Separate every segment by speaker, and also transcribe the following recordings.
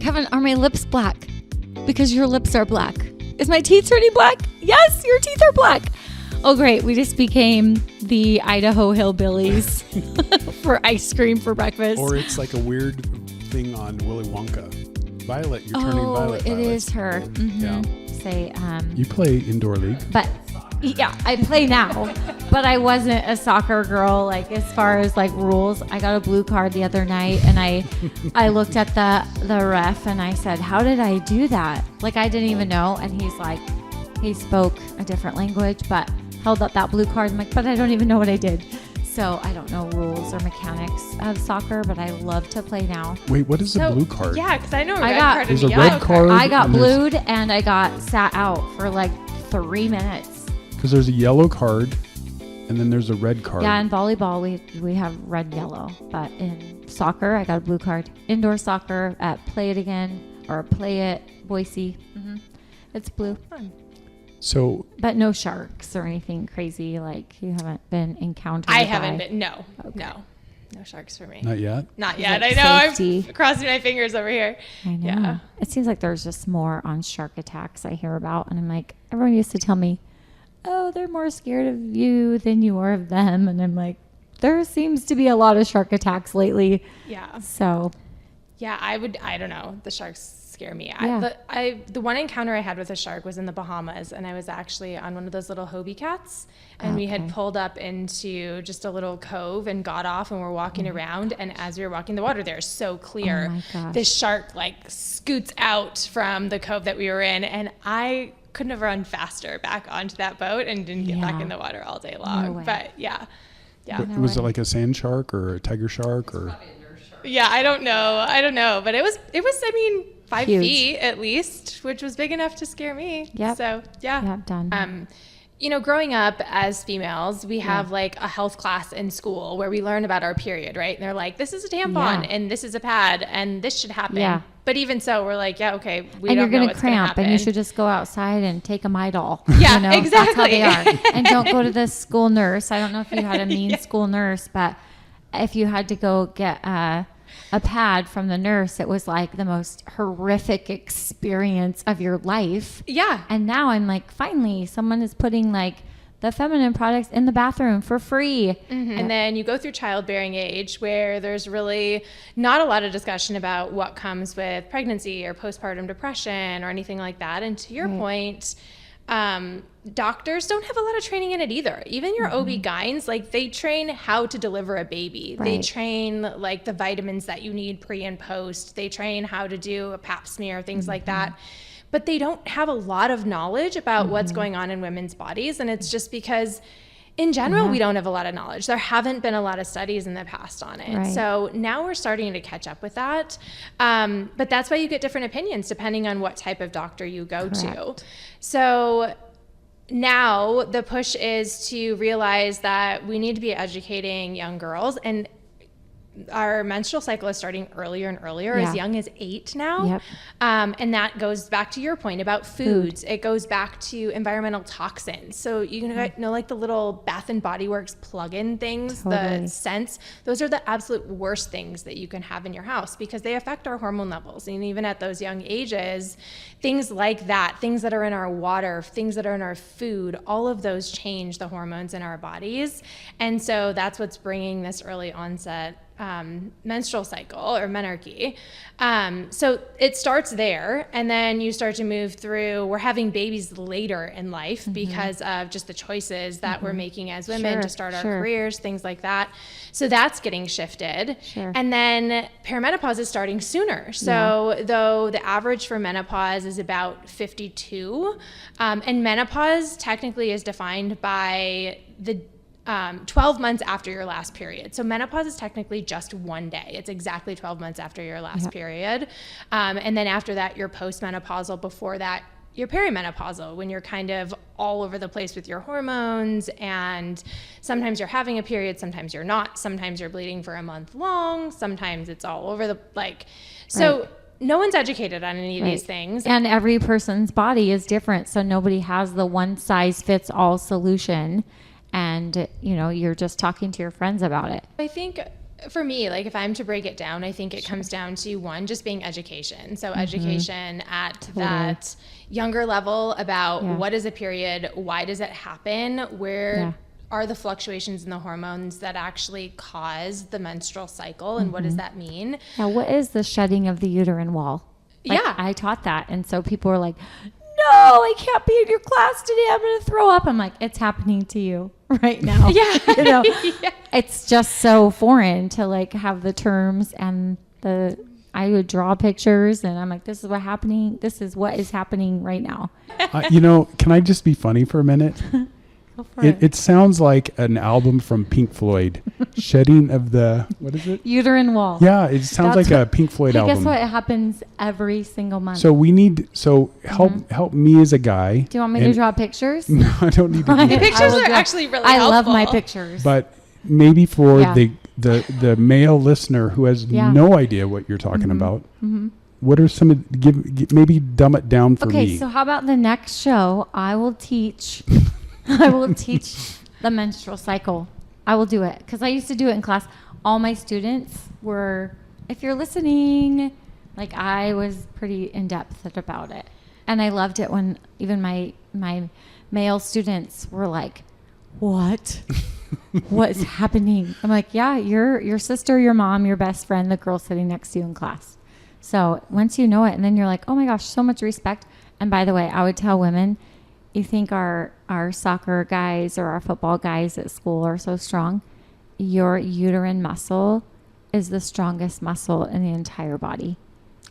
Speaker 1: Kevin, are my lips black? Because your lips are black. Is my teeth turning black? Yes, your teeth are black. Oh, great. We just became the Idaho Hillbillies for ice cream for breakfast.
Speaker 2: Or it's like a weird thing on Willy Wonka. Violet, you're turning violet.
Speaker 1: Oh, it is her. Mm-hmm.
Speaker 2: Yeah.
Speaker 1: Say,
Speaker 2: you play indoor league.
Speaker 1: But yeah, I play now, but I wasn't a soccer girl. Like as far as like rules, I got a blue card the other night, and I looked at the ref and I said, "How did I do that?" Like I didn't even know. And he's like, he spoke a different language, but held up that blue card. I'm like, but I don't even know what I did. So I don't know rules or mechanics of soccer, but I love to play now.
Speaker 2: Wait, what is a blue card?
Speaker 3: Yeah, because I know a red card and a
Speaker 2: yellow
Speaker 3: red
Speaker 2: card.
Speaker 1: I got blued and I got sat out for like 3 minutes.
Speaker 2: Because there's a yellow card and then there's a red card.
Speaker 1: Yeah, in volleyball we have red, yellow, but in soccer I got a blue card. Indoor soccer at Play It Again or Play It Boise. Mm-hmm. It's blue. Fun.
Speaker 2: So,
Speaker 1: but no sharks or anything crazy. Like you haven't been encountered.
Speaker 3: I haven't been. No, okay. no sharks for me.
Speaker 2: Not yet.
Speaker 3: Not yet.
Speaker 1: Like
Speaker 3: I know.
Speaker 1: safety.
Speaker 3: I'm crossing my fingers over here.
Speaker 1: I know.
Speaker 3: Yeah.
Speaker 1: It seems like there's just more on shark attacks I hear about, and I'm like, everyone used to tell me, "Oh, they're more scared of you than you are of them," and I'm like, there seems to be a lot of shark attacks lately.
Speaker 3: Yeah.
Speaker 1: So.
Speaker 3: Yeah, I don't know. The sharks scare me.
Speaker 1: Yeah.
Speaker 3: The one encounter I had with a shark was in the Bahamas, and I was actually on one of those little Hobie cats, and we had pulled up into just a little cove and got off and were walking around, and as we were walking, the water there is so clear.
Speaker 1: Oh my gosh.
Speaker 3: This shark like scoots out from the cove that we were in, and I couldn't have run faster back onto that boat and didn't get back in the water all day long.
Speaker 1: No way.
Speaker 3: But yeah.
Speaker 2: Was it like a sand shark or a tiger shark or?
Speaker 3: Yeah, I don't know, but it was. I mean, 5
Speaker 1: Huge.
Speaker 3: feet at least, which was big enough to scare me.
Speaker 1: Yep.
Speaker 3: So yeah.
Speaker 1: Yep, done.
Speaker 3: Growing up as females, we have like a health class in school where we learn about our period, right? And they're like, this is a tampon and this is a pad and this should happen. Yeah. But even so, we're like, yeah, okay, we
Speaker 1: and
Speaker 3: don't know what's going to happen.
Speaker 1: And you should just go outside and take a Midol.
Speaker 3: Yeah, exactly.
Speaker 1: That's how they are. And don't go to the school nurse. I don't know if you had a mean school nurse, but if you had to go get a pad from the nurse, it was like the most horrific experience of your life.
Speaker 3: Yeah.
Speaker 1: And now I'm like, finally, someone is putting like the feminine products in the bathroom for free.
Speaker 3: Mm-hmm. And then you go through childbearing age where there's really not a lot of discussion about what comes with pregnancy or postpartum depression or anything like that. And to your point, doctors don't have a lot of training in it either. Even your OB-GYNs, like they train how to deliver a baby. They train like the vitamins that you need pre and post. They train how to do a pap smear, things like that. But they don't have a lot of knowledge about what's going on in women's bodies. And it's just because in general, we don't have a lot of knowledge. There haven't been a lot of studies in the past on it.
Speaker 1: Right.
Speaker 3: So now we're starting to catch up with that. But that's why you get different opinions depending on what type of doctor you go to. So now the push is to realize that we need to be educating young girls, and our menstrual cycle is starting earlier and earlier, as young as 8 now.
Speaker 1: Yep.
Speaker 3: And that goes back to your point about foods. It goes back to environmental toxins. So you know, like the little Bath and Body Works plug-in things, the scents, those are the absolute worst things that you can have in your house because they affect our hormone levels. And even at those young ages, things like that, things that are in our water, things that are in our food, all of those change the hormones in our bodies. And so that's what's bringing this early onset menstrual cycle or menarche. So it starts there, and then you start to move through, we're having babies later in life because of just the choices that we're making as women to start our careers, things like that. So that's getting shifted. And then perimenopause is starting sooner. So though the average for menopause is about 52, and menopause technically is defined by the 12 months after your last period. So menopause is technically just one day. It's exactly 12 months after your last period. And then after that, you're postmenopausal. Before that, you're perimenopausal, when you're kind of all over the place with your hormones, and sometimes you're having a period, sometimes you're not, sometimes you're bleeding for a month long, sometimes it's all over the, no one's educated on any of these things.
Speaker 1: And every person's body is different. So nobody has the one size fits all solution. And, you're just talking to your friends about it.
Speaker 3: I think For me, like if I'm to break it down, I think it comes down to one, just being education. So education at that younger level about what is a period, why does it happen, where are the fluctuations in the hormones that actually cause the menstrual cycle, and what does that mean?
Speaker 1: Yeah, what is the shedding of the uterine wall? Like, I taught that, and so people were like, no, I can't be in your class today. I'm going to throw up. I'm like, it's happening to you right now.
Speaker 3: Yeah.
Speaker 1: You know, it's just so foreign to like have the terms and I would draw pictures and I'm like, this is what happening. This is what is happening right now.
Speaker 2: Can I just be funny for a minute? It sounds like an album from Pink Floyd, Shedding of the, what is it?
Speaker 1: Uterine wall.
Speaker 2: Yeah, it sounds like a Pink Floyd album.
Speaker 1: Guess what? It happens every single month.
Speaker 2: So help me as a guy.
Speaker 1: Do you want me to draw pictures?
Speaker 2: No, I don't need to do that.
Speaker 3: Pictures are actually really helpful.
Speaker 1: I love my pictures.
Speaker 2: But maybe for the male listener who has no idea what you're talking about, what are some of, maybe dumb it down for me.
Speaker 1: Okay, so how about the next show? I will teach the menstrual cycle. I will do it because I used to do it in class. All my students were, if you're listening, like I was pretty in depth about it. And I loved it when even my male students were like, what? What is happening? I'm like, yeah, your sister, your mom, your best friend, the girl sitting next to you in class. So once you know it, and then you're like, oh my gosh, so much respect. And by the way, I would tell women, you think our soccer guys or our football guys at school are so strong? Your uterine muscle is the strongest muscle in the entire body.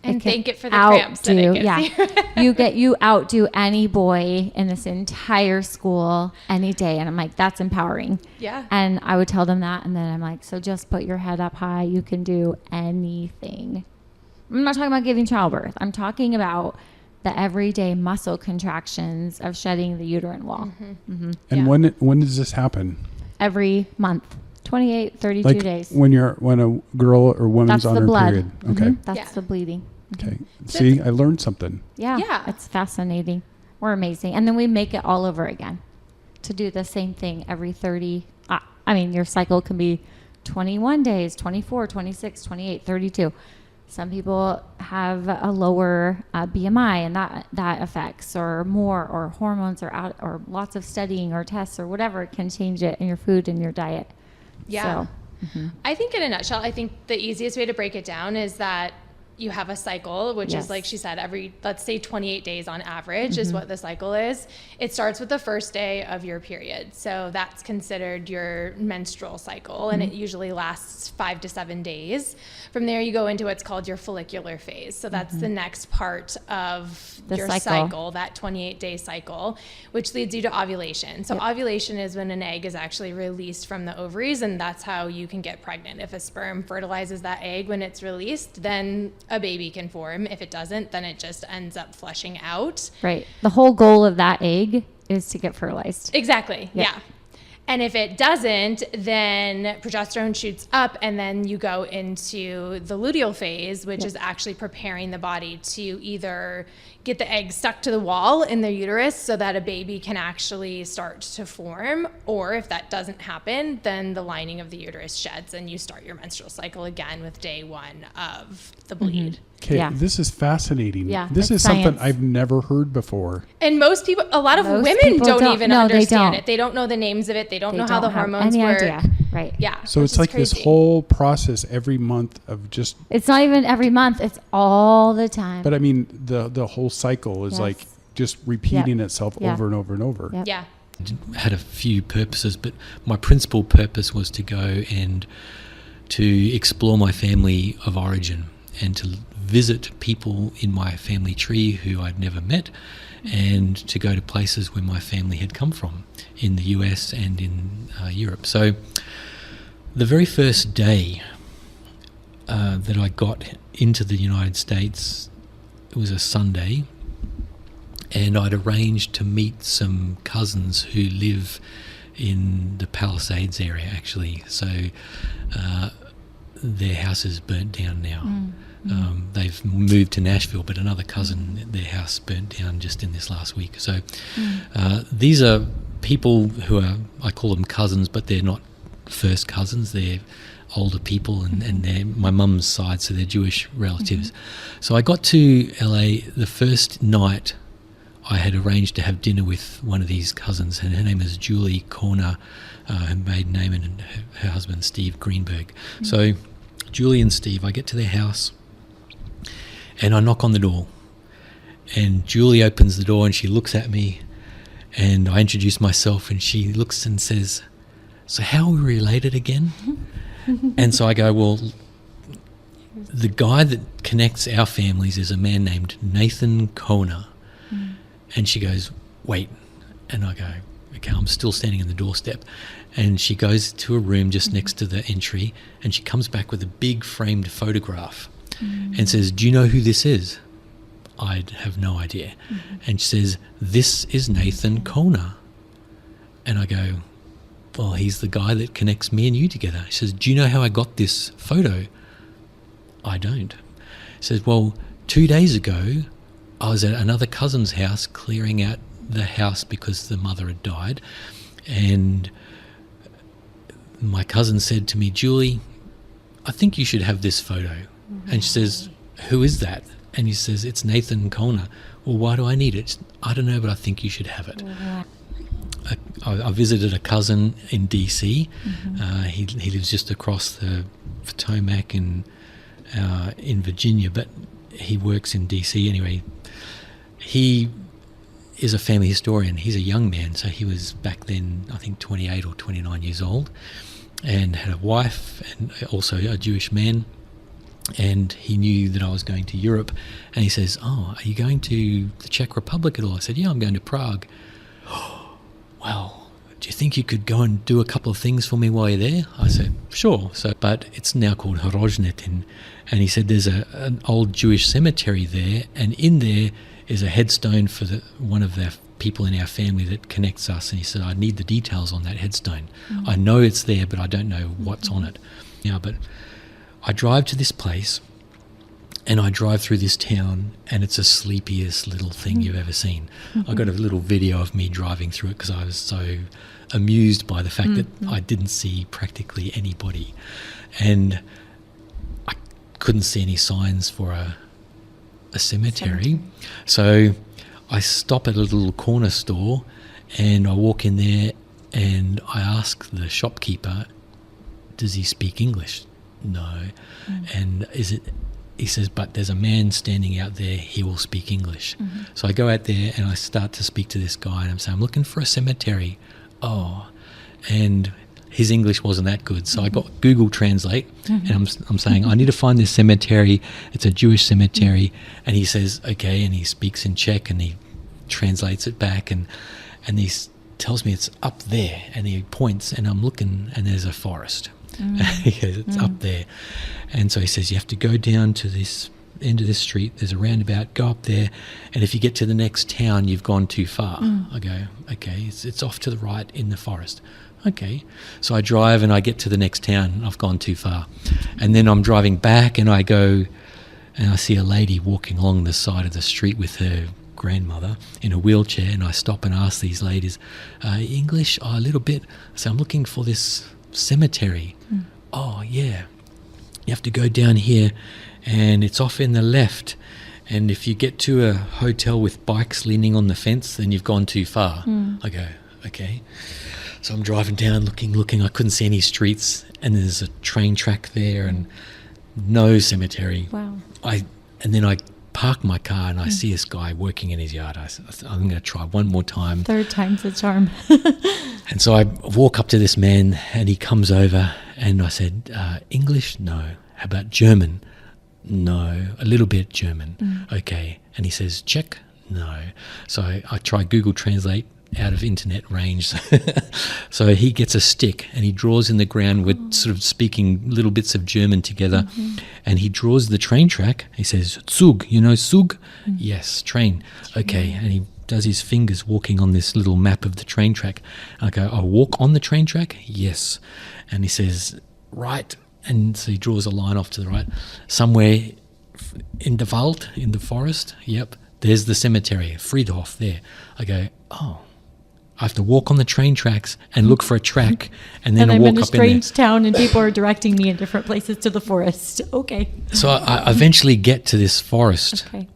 Speaker 3: And thank it for the cramps that it gives
Speaker 1: you outdo any boy in this entire school any day. And I'm like, that's empowering.
Speaker 3: Yeah.
Speaker 1: And I would tell them that. And then I'm like, so just put your head up high. You can do anything. I'm not talking about giving childbirth. I'm talking about the everyday muscle contractions of shedding the uterine wall.
Speaker 2: And when does this happen?
Speaker 1: Every month. 28, 32 days.
Speaker 2: When a girl or woman's on her period. Okay.
Speaker 1: That's the bleeding.
Speaker 2: Okay. See, I learned something.
Speaker 1: Yeah. It's fascinating. We're amazing. And then we make it all over again to do the same thing every 30. Your cycle can be 21 days, 24, 26, 28, 32. Some people have a lower BMI and that affects, or more, or hormones are out, or lots of studying or tests or whatever can change it in your food and your diet.
Speaker 3: Yeah. So, I think in a nutshell, I think the easiest way to break it down is that you have a cycle, which is like she said, every, let's say 28 days on average is what the cycle is. It starts with the first day of your period. So that's considered your menstrual cycle, and it usually lasts 5 to 7 days. From there, you go into what's called your follicular phase. So that's the next part of your cycle, that 28-day cycle, which leads you to ovulation. So ovulation is when an egg is actually released from the ovaries, and that's how you can get pregnant. If a sperm fertilizes that egg when it's released, then a baby can form. If it doesn't, then it just ends up flushing out.
Speaker 1: Right. The whole goal of that egg is to get fertilized.
Speaker 3: Exactly. Yeah. And if it doesn't, then progesterone shoots up, and then you go into the luteal phase, which is actually preparing the body to either get the egg stuck to the wall in the uterus so that a baby can actually start to form, or if that doesn't happen, then the lining of the uterus sheds and you start your menstrual cycle again with day 1 of the bleed.
Speaker 2: Okay, this is fascinating.
Speaker 1: Yeah,
Speaker 2: this is
Speaker 1: science.
Speaker 2: something I've never heard before.
Speaker 3: And most people, a lot of women don't even understand it. They don't know the names of it. They don't know how the hormones work.
Speaker 1: Idea. Right.
Speaker 3: Yeah.
Speaker 2: So it's like this whole process every month of just.
Speaker 1: It's not even every month. It's all the time.
Speaker 2: But I mean, the whole cycle is like just repeating itself over and over and over.
Speaker 1: Yep.
Speaker 3: Yeah.
Speaker 4: Had a few purposes, but my principal purpose was to go and to explore my family of origin and to visit people in my family tree who I'd never met, and to go to places where my family had come from in the US and in Europe. So the very first day that I got into the United States, it was a Sunday, and I'd arranged to meet some cousins who live in the Palisades area, actually. So their house is burnt down now. They've moved to Nashville, but another cousin, their house burnt down just in this last week. So these are people who are, I call them cousins, but they're not first cousins. They're older people, and they're my mum's side, so they're Jewish relatives. So I got to LA the first night. I had arranged to have dinner with one of these cousins, and her name is Julie Corner, her maiden name, and her husband Steve Greenberg. So Julie and Steve, I get to their house and I knock on the door, and Julie opens the door and she looks at me, and I introduce myself, and she looks and says, "So how are we related again?" And so I go, "Well, the guy that connects our families is a man named Nathan Kona." And she goes, "Wait." And I go, "Okay," I'm still standing in the doorstep. And she goes to a room just next to the entry, and she comes back with a big framed photograph and says, "Do you know who this is?" I have no idea. And she says, "This is Nathan Kona." And I go, "Well, he's the guy that connects me and you together." She says, "Do you know how I got this photo?" I don't. She says, "Well, 2 days ago, I was at another cousin's house clearing out the house because the mother had died, and my cousin said to me, 'Julie, I think you should have this photo.'" And she says, "Who is that?" And he says, "It's Nathan Kona." "Well, why do I need it?" "I don't know, but I think you should have it." I visited a cousin in DC. He lives just across the Potomac in Virginia, but he works in DC anyway. He is a family historian. He's a young man, so he was back then, I think, 28 or 29 years old, and had a wife and also a Jewish man. And he knew that I was going to Europe, and he says, "Oh, are you going to the Czech Republic at all?" I said, "Yeah, I'm going to Prague." "Well, do you think you could go and do a couple of things for me while you're there?" I said, "Sure." So, but it's now called Ratusznik, and he said there's an old Jewish cemetery there, and in there is a headstone for one of the people in our family that connects us. And he said, "I need the details on that headstone. I know it's there, but I don't know what's on it." Yeah, but I drive to this place, and I drive through this town, and it's the sleepiest little thing you've ever seen. I got a little video of me driving through it because I was so amused by the fact that I didn't see practically anybody, and I couldn't see any signs for a cemetery. So I stop at a little corner store, and I walk in there, and I ask the shopkeeper, "Does he speak English?" "No." "And he says, "But there's a man standing out there, he will speak English." So I go out there and I start to speak to this guy, and I'm saying, "I'm looking for a cemetery." "Oh," and his English wasn't that good, so I got Google Translate, and I'm saying, "I need to find this cemetery. It's a Jewish cemetery." And he says, "Okay," and he speaks in Czech, and he translates it back, and he tells me it's up there, and he points, and I'm looking, and there's a forest. He goes, "It's up there." And so he says, "You have to go down to this end of this street, there's a roundabout, go up there, and if you get to the next town, you've gone too far." I go, "Okay, it's off to the right in the forest." Okay. So I drive and I get to the next town, and I've gone too far. And then I'm driving back, and I go and I see a lady walking along the side of the street with her grandmother in a wheelchair, and I stop and ask these ladies, "English?" "Oh, a little bit." So I'm looking for this cemetery. "Oh, yeah. You have to go down here, and it's off in the left, and if you get to a hotel with bikes leaning on the fence, then you've gone too far." I go, "Okay." So I'm driving down, looking. I couldn't see any streets, and there's a train track there, and no cemetery.
Speaker 1: Wow.
Speaker 4: And then I park my car, and I see this guy working in his yard. I'm going to try one more time.
Speaker 1: Third time's the charm.
Speaker 4: And so I walk up to this man, and he comes over, and I said, "English? No." "How about German?" "No." "A little bit German." "Okay." And he says, "Czech?" "No." So I try Google Translate, out of internet range. So he gets a stick, and he draws in the ground. We're sort of speaking little bits of German together, and he draws the train track. He says, "Zug." "You know Zug?" "Yes, train." "Okay." And he does his fingers walking on this little map of the train track. I go, "I walk on the train track?" "Yes." And he says, "Right." And so he draws a line off to the right. "Somewhere in the Wald, in the forest?" "Yep." "There's the cemetery, Friedhof there." I go, "Oh, I have to walk on the train tracks and look for a track, and then
Speaker 1: I'm
Speaker 4: walk
Speaker 1: in a
Speaker 4: up
Speaker 1: strange town, and people are directing me in different places to the forest. Okay.
Speaker 4: So I eventually get to this forest.
Speaker 1: Okay.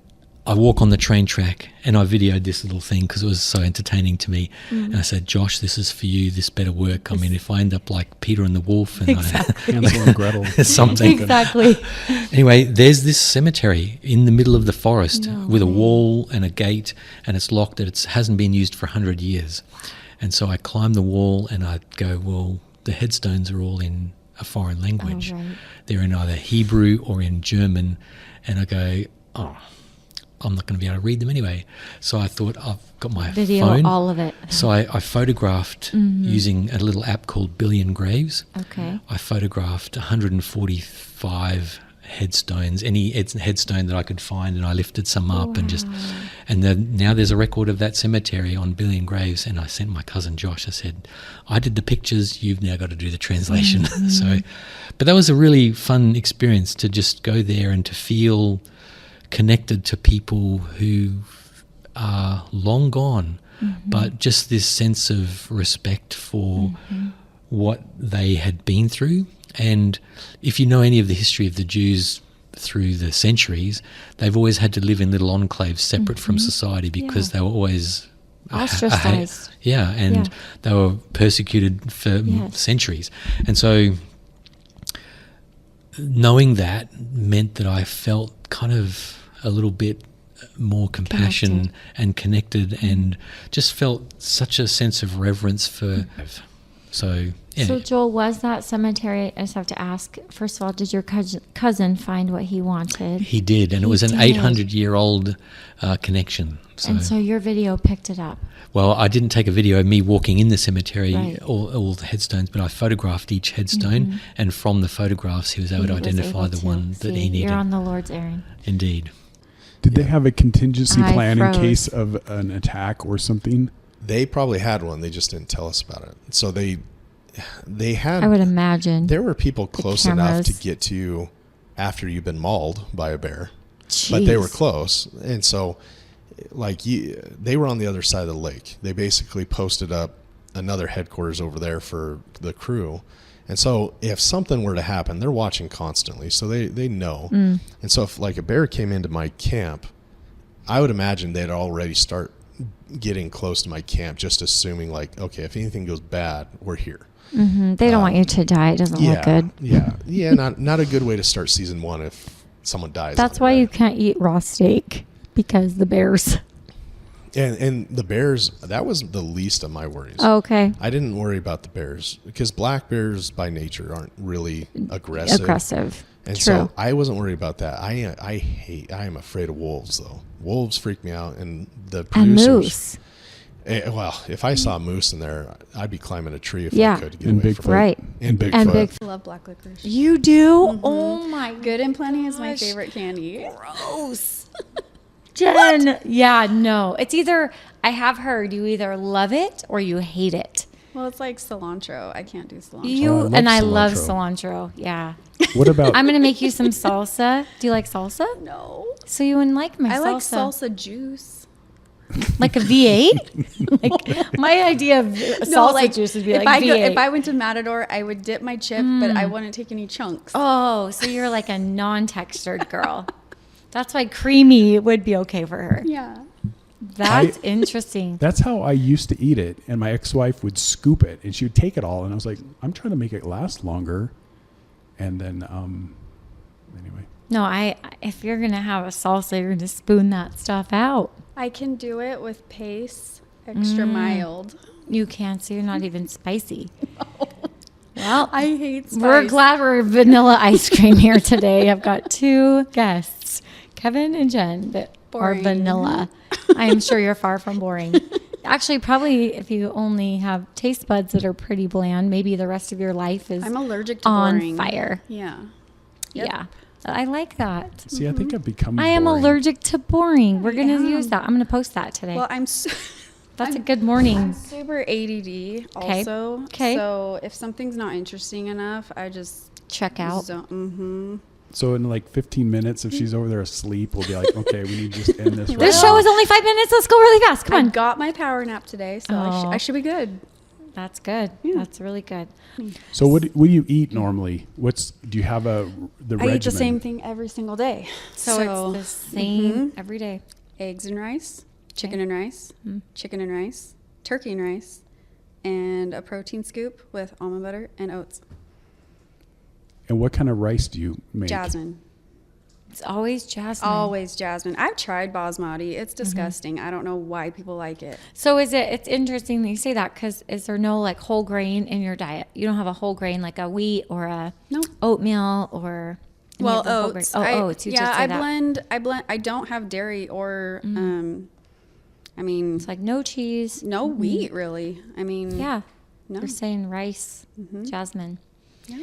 Speaker 4: I walk on the train track, and I videoed this little thing because it was so entertaining to me. And I said, Josh, this is for you. This better work. I mean, if I end up like Peter and the Wolf and
Speaker 2: Hansel and Gretel.
Speaker 4: something.
Speaker 1: Exactly.
Speaker 4: Anyway, there's this cemetery in the middle of the forest with a wall and a gate, and it's locked. It hasn't been used for 100 years. And so I climb the wall, and I go, well, the headstones are all in a foreign language.
Speaker 1: Oh, right.
Speaker 4: They're in either Hebrew or in German. And I go, oh, I'm not going to be able to read them anyway. So I thought, I've got my
Speaker 1: Video
Speaker 4: phone.
Speaker 1: all of it.
Speaker 4: So I photographed using a little app called Billion Graves.
Speaker 1: Okay.
Speaker 4: I photographed 145 headstones, any headstone that I could find, and I lifted some up now there's a record of that cemetery on Billion Graves, and I sent my cousin Josh. I said, I did the pictures, you've now got to do the translation. But that was a really fun experience to just go there and to feel connected to people who are long gone, but just this sense of respect for what they had been through. And if you know any of the history of the Jews through the centuries, they've always had to live in little enclaves separate from society because they were always
Speaker 1: ostracized.
Speaker 4: They were persecuted for centuries. And so knowing that meant that I felt kind of a little bit more compassion and connected, and just felt such a sense of reverence for. So
Speaker 1: Joel, was that cemetery, I just have to ask, first of all, did your cousin find what he wanted?
Speaker 4: He did, and it was an 800-year-old connection.
Speaker 1: And so your video picked it up?
Speaker 4: Well, I didn't take a video of me walking in the cemetery, all the headstones, but I photographed each headstone, and from the photographs he was able to identify the one that he needed.
Speaker 1: You're on the Lord's errand.
Speaker 4: Indeed.
Speaker 2: Did they have a contingency plan in case of an attack or something?
Speaker 5: They probably had one. They just didn't tell us about it. So they had.
Speaker 1: I would imagine.
Speaker 5: There were people close enough to get to you after you've been mauled by a bear. Jeez. But they were close. And so, they were on the other side of the lake. They basically posted up another headquarters over there for the crew. And so if something were to happen, they're watching constantly. So they know. And so if a bear came into my camp, I would imagine they'd already start getting close to my camp, just assuming okay, if anything goes bad, we're here.
Speaker 1: They don't want you to die. It doesn't look good.
Speaker 5: Not a good way to start season one if someone dies.
Speaker 1: That's why you can't eat raw steak, because the bears.
Speaker 5: And the bears, that was the least of my worries.
Speaker 1: Oh, okay.
Speaker 5: I didn't worry about the bears because black bears by nature aren't really aggressive. And so I wasn't worried about that. I am afraid of wolves though. Wolves freak me out, and the producers.
Speaker 1: And moose.
Speaker 5: Well, if I saw a moose in there, I'd be climbing a tree if I could get away from it.
Speaker 1: Right.
Speaker 5: And Bigfoot.
Speaker 6: I love black licorice.
Speaker 1: You do? Oh my!
Speaker 6: Good and Plenty is my favorite candy.
Speaker 1: Gross. Jen. Yeah, no. It's either, I have heard, you either love it or you hate it.
Speaker 6: Well, it's like cilantro. I can't do cilantro.
Speaker 1: I love cilantro. Yeah.
Speaker 2: What about?
Speaker 1: I'm gonna make you some salsa. Do you like salsa?
Speaker 6: No.
Speaker 1: So you wouldn't like my salsa.
Speaker 6: I like salsa juice.
Speaker 1: Like a V8? Like my idea of salsa juice would be like V8.
Speaker 6: If I went to Matador, I would dip my chip, but I wouldn't take any chunks.
Speaker 1: Oh, so you're like a non-textured girl. That's why creamy would be okay for her.
Speaker 6: Yeah.
Speaker 1: That's interesting.
Speaker 2: That's how I used to eat it, and my ex-wife would scoop it, and she would take it all, and I was like, I'm trying to make it last longer. And then, anyway.
Speaker 1: No, if you're going to have a salsa, you're going to spoon that stuff out.
Speaker 6: I can do it with paste, extra mild.
Speaker 1: You can, so you're not even spicy. No. Well,
Speaker 6: I hate spice.
Speaker 1: We're glad we're vanilla ice cream here today. I've got two guests, Kevin and Jen, that are vanilla. I am sure you're far from boring. Actually, probably if you only have taste buds that are pretty bland, maybe the rest of your life is
Speaker 6: I'm allergic to
Speaker 1: on
Speaker 6: boring.
Speaker 1: fire.
Speaker 6: Yeah.
Speaker 1: Yep. Yeah. I like that.
Speaker 2: See, I think I've become
Speaker 1: I am
Speaker 2: boring.
Speaker 1: allergic to boring. We're going to use that. I'm going to post that today.
Speaker 6: Well,
Speaker 1: That's a good morning.
Speaker 6: I'm super ADD also.
Speaker 1: Okay.
Speaker 6: So if something's not interesting enough, I just
Speaker 1: check out.
Speaker 2: So in like 15 minutes, if she's over there asleep, we'll be like, okay, we need to just end this right
Speaker 1: This
Speaker 2: now.
Speaker 1: show is only 5 minutes. Let's go really fast. Come
Speaker 6: I
Speaker 1: on.
Speaker 6: got my power nap today, so I should be good.
Speaker 1: That's good.
Speaker 6: Yeah.
Speaker 1: That's really good.
Speaker 2: So what do you eat normally? Do you have the regimen?
Speaker 6: I eat the same thing every single day.
Speaker 1: So it's the same every day.
Speaker 6: Eggs and rice, chicken and rice, chicken and rice, turkey and rice, and a protein scoop with almond butter and oats.
Speaker 2: And what kind of rice do you make?
Speaker 6: Jasmine.
Speaker 1: It's always jasmine.
Speaker 6: Always jasmine. I've tried basmati. It's disgusting. I don't know why people like it.
Speaker 1: So it's interesting that you say that, because is there no like whole grain in your diet? You don't have a whole grain like a wheat or a oatmeal or any of the whole grain?
Speaker 6: Oats.
Speaker 1: Oats. You just say that.
Speaker 6: I blend. I don't have dairy or I mean,
Speaker 1: It's like no cheese.
Speaker 6: no wheat really. I mean,
Speaker 1: Yeah.
Speaker 6: No.
Speaker 1: You're saying rice, jasmine.
Speaker 6: Yeah.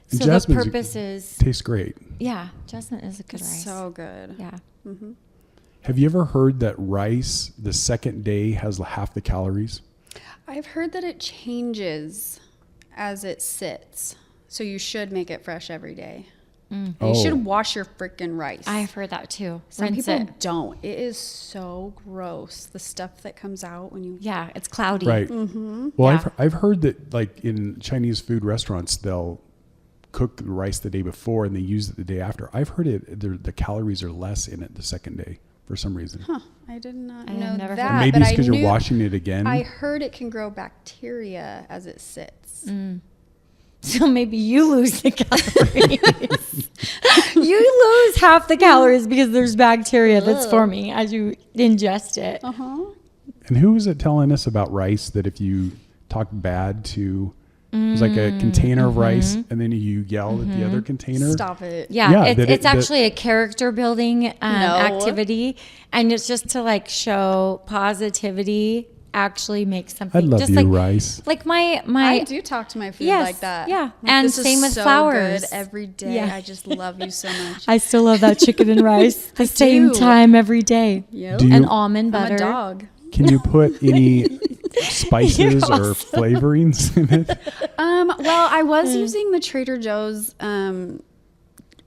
Speaker 2: And
Speaker 1: So the
Speaker 2: jasmine's-
Speaker 1: purpose is,
Speaker 2: Tastes great.
Speaker 1: yeah, jasmine is a good
Speaker 6: It's
Speaker 1: rice.
Speaker 6: so good.
Speaker 1: Yeah.
Speaker 2: Have you ever heard that rice the second day has half the calories?
Speaker 6: I've heard that it changes as it sits, so you should make it fresh every day. You should wash your freaking rice.
Speaker 1: I've heard that too.
Speaker 6: Some
Speaker 1: Rinse
Speaker 6: people
Speaker 1: it.
Speaker 6: don't. It is so gross. The stuff that comes out when you.
Speaker 1: Yeah, it's cloudy.
Speaker 2: Right. Well,
Speaker 1: Yeah.
Speaker 2: I've heard that like in Chinese food restaurants, they'll cook the rice the day before and they use it the day after. I've heard the calories are less in it the second day for some reason.
Speaker 6: Huh. I did not
Speaker 1: I have
Speaker 6: know
Speaker 1: never heard
Speaker 6: that.
Speaker 2: Maybe
Speaker 6: but
Speaker 2: it's
Speaker 6: I
Speaker 2: because you're
Speaker 6: knew-
Speaker 2: washing it again.
Speaker 6: I heard it can grow bacteria as it sits.
Speaker 1: So maybe you lose the calories. You lose half the calories because there's bacteria that's forming as you ingest it.
Speaker 2: And who was it telling us about rice that if you talk bad to, it was like a container of rice and then you yell at the other container?
Speaker 6: Stop it.
Speaker 1: Yeah,
Speaker 2: Yeah,
Speaker 1: it's actually a character building
Speaker 6: No.
Speaker 1: activity, and it's just to like show positivity. Actually, make something.
Speaker 2: I love
Speaker 1: just
Speaker 2: you,
Speaker 1: like,
Speaker 2: rice.
Speaker 1: Like my
Speaker 6: I do talk to my food
Speaker 1: Yes,
Speaker 6: like that.
Speaker 1: yeah.
Speaker 6: Like,
Speaker 1: And
Speaker 6: this is
Speaker 1: same with
Speaker 6: so
Speaker 1: flowers.
Speaker 6: Good every day.
Speaker 1: Yeah.
Speaker 6: I just love you so much.
Speaker 1: I still love that chicken and rice the same
Speaker 6: do.
Speaker 1: time every day.
Speaker 6: Yep.
Speaker 2: Do you-
Speaker 1: And almond
Speaker 6: I'm
Speaker 1: butter.
Speaker 6: a dog.
Speaker 2: Can you put any spices or flavorings in it?
Speaker 6: Well, I was using the Trader Joe's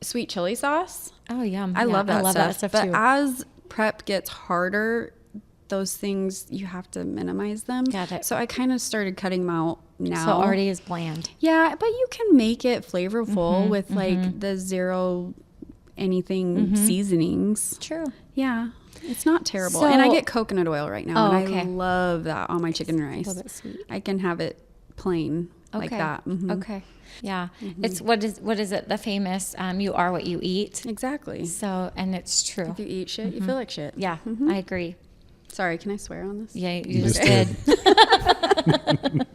Speaker 6: sweet chili sauce.
Speaker 1: Oh, yum.
Speaker 6: I
Speaker 1: Yeah,
Speaker 6: love that
Speaker 1: I love
Speaker 6: stuff.
Speaker 1: that stuff
Speaker 6: but
Speaker 1: too.
Speaker 6: as prep gets harder, those things you have to minimize them.
Speaker 1: Got it.
Speaker 6: So I kind of started cutting them out now.
Speaker 1: So already is bland.
Speaker 6: Yeah, but you can make it flavorful with like the zero anything seasonings.
Speaker 1: True.
Speaker 6: Yeah. It's not terrible. And I
Speaker 1: So-
Speaker 6: get coconut oil right now.
Speaker 1: Oh,
Speaker 6: and
Speaker 1: okay.
Speaker 6: I love that on my chicken and rice.
Speaker 1: little bit sweet.
Speaker 6: I can have it plain like that. Mhm.
Speaker 1: Okay. Yeah. It's what is it? The famous you are what you eat.
Speaker 6: Exactly.
Speaker 1: So, and it's true.
Speaker 6: If you eat shit, you feel like shit.
Speaker 1: Yeah, I agree.
Speaker 6: Sorry, can I swear on this?
Speaker 1: Yeah,
Speaker 2: You
Speaker 1: you just
Speaker 2: just
Speaker 1: did.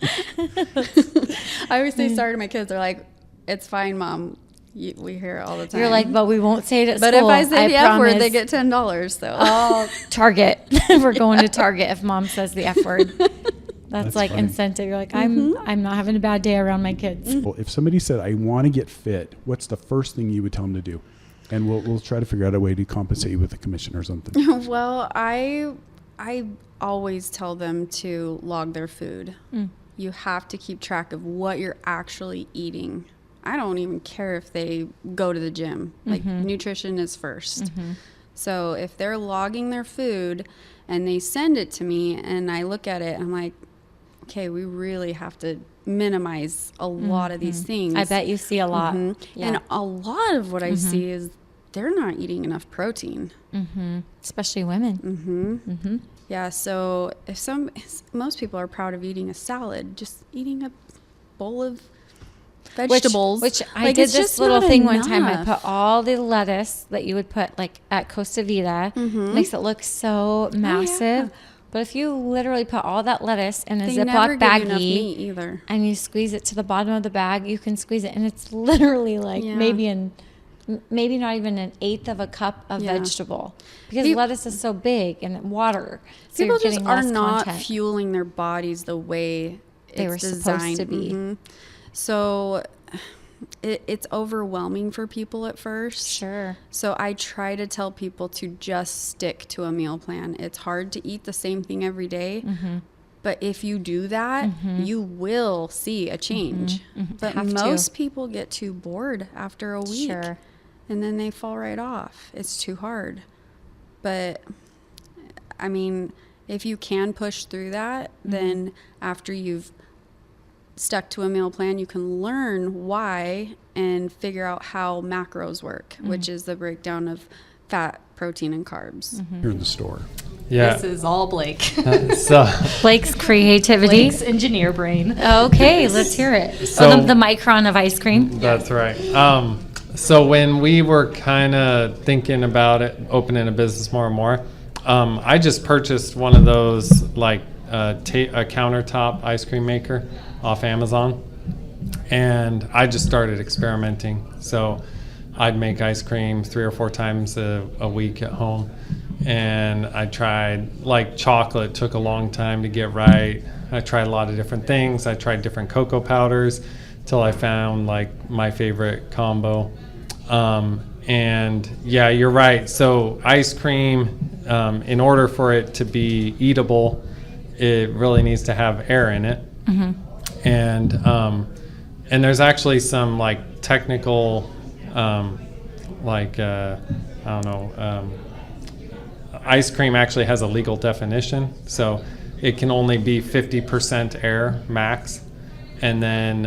Speaker 6: I always say sorry to my kids. They're like, "It's fine, Mom. We hear it all the time."
Speaker 1: You're like, but we won't say it at
Speaker 6: but
Speaker 1: school.
Speaker 6: if I say the F word, they
Speaker 1: promise."
Speaker 6: get $10. So
Speaker 1: Oh, Target. We're going to Target if Mom says the F word. That's like
Speaker 2: funny.
Speaker 1: incentive. You're like, I'm not having a bad day around my kids.
Speaker 2: Well, if somebody said, I want to get fit, what's the first thing you would tell them to do? And we'll try to figure out a way to compensate you with a commission or something.
Speaker 6: well, I always tell them to log their food. You have to keep track of what you're actually eating. I don't even care if they go to the gym. Like nutrition is first. So if they're logging their food and they send it to me and I look at it, I'm like, okay, we really have to minimize a lot of these things.
Speaker 1: I bet you see a lot. Yeah.
Speaker 6: And a lot of what I see is they're not eating enough protein.
Speaker 1: Especially women.
Speaker 6: Yeah, so most people are proud of eating a salad, just eating a bowl of vegetables.
Speaker 1: Which I
Speaker 6: Like,
Speaker 1: did
Speaker 6: it's
Speaker 1: this
Speaker 6: just
Speaker 1: little
Speaker 6: not
Speaker 1: thing one time. I
Speaker 6: enough.
Speaker 1: put all the lettuce that you would put like at Costa Vida. Makes it look so massive. But if you literally put all that lettuce in a
Speaker 6: They never
Speaker 1: Ziploc
Speaker 6: give you enough meat
Speaker 1: baggie
Speaker 6: either.
Speaker 1: and you squeeze it to the bottom of the bag, you can squeeze it, and it's literally like
Speaker 6: Yeah.
Speaker 1: maybe not even an eighth of a cup of
Speaker 6: Yeah.
Speaker 1: vegetable, because
Speaker 6: Peop-
Speaker 1: lettuce is so big and water. So
Speaker 6: People
Speaker 1: you're
Speaker 6: just
Speaker 1: getting
Speaker 6: are
Speaker 1: less
Speaker 6: not
Speaker 1: content.
Speaker 6: fueling their bodies the way
Speaker 1: They
Speaker 6: it's
Speaker 1: were supposed
Speaker 6: designed
Speaker 1: to be.
Speaker 6: So it's overwhelming for people at first.
Speaker 1: Sure.
Speaker 6: So I try to tell people to just stick to a meal plan. It's hard to eat the same thing every day, but if you do that, you will see a change. But
Speaker 1: Have to.
Speaker 6: most people get too bored after a week.
Speaker 1: Sure.
Speaker 6: and then they fall right off. It's too hard. But I mean, if you can push through that, then after you've stuck to a meal plan, you can learn why and figure out how macros work, which is the breakdown of fat, protein, and carbs.
Speaker 2: Here in the store.
Speaker 7: Yeah.
Speaker 8: This is all Blake.
Speaker 7: So
Speaker 1: Blake's creativity.
Speaker 8: Blake's engineer brain.
Speaker 1: Okay, let's hear it.
Speaker 7: So-
Speaker 1: the micron of ice cream.
Speaker 7: that's right. So when we were kind of thinking about it, opening a business more and more, I just purchased one of those like a countertop ice cream maker off Amazon, and I just started experimenting. So I'd make ice cream 3 or 4 times a week at home, and I tried like chocolate. Took a long time to get right. I tried a lot of different things. I tried different cocoa powders till I found like my favorite combo. And yeah, you're right. So ice cream, in order for it to be eatable, it really needs to have air in it. And there's actually some like technical, I don't know, ice cream actually has a legal definition. So it can only be 50% air max. And then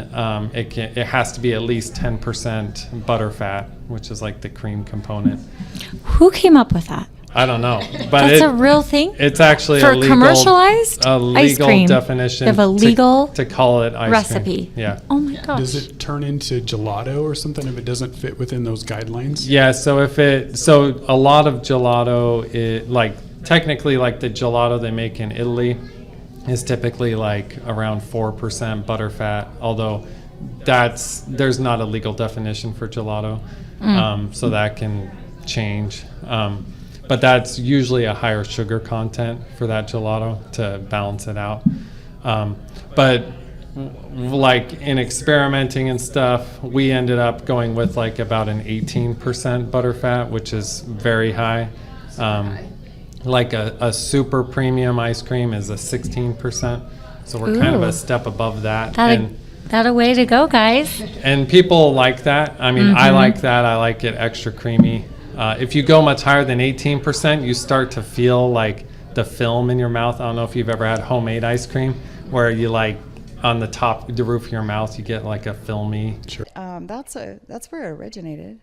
Speaker 7: it has to be at least 10% butterfat, which is like the cream component.
Speaker 1: Who came up with that?
Speaker 7: I don't know, but
Speaker 1: That's a real thing?
Speaker 7: It's actually
Speaker 1: For
Speaker 7: a legal,
Speaker 1: commercialized ice cream,
Speaker 7: definition.
Speaker 1: they have a legal
Speaker 7: to call it ice
Speaker 1: recipe.
Speaker 7: cream. Yeah.
Speaker 1: Oh my gosh.
Speaker 2: Does it turn into gelato or something if it doesn't fit within those guidelines?
Speaker 7: Yeah. So so a lot of gelato, technically like the gelato they make in Italy is typically like around 4% butterfat, although there's not a legal definition for gelato, so that can change. But that's usually a higher sugar content for that gelato to balance it out. But like in experimenting and stuff, we ended up going with like about an 18% butterfat, which is very high. Like a super premium ice cream is a 16%. So we're kind of a step above that.
Speaker 1: That a way to go, guys.
Speaker 7: And people like that. I mean, I like that. I like it extra creamy. If you go much higher than 18%, you start to feel like the film in your mouth. I don't know if you've ever had homemade ice cream where you like on the top, the roof of your mouth, you get like a filmy.
Speaker 2: Sure.
Speaker 9: That's where it originated,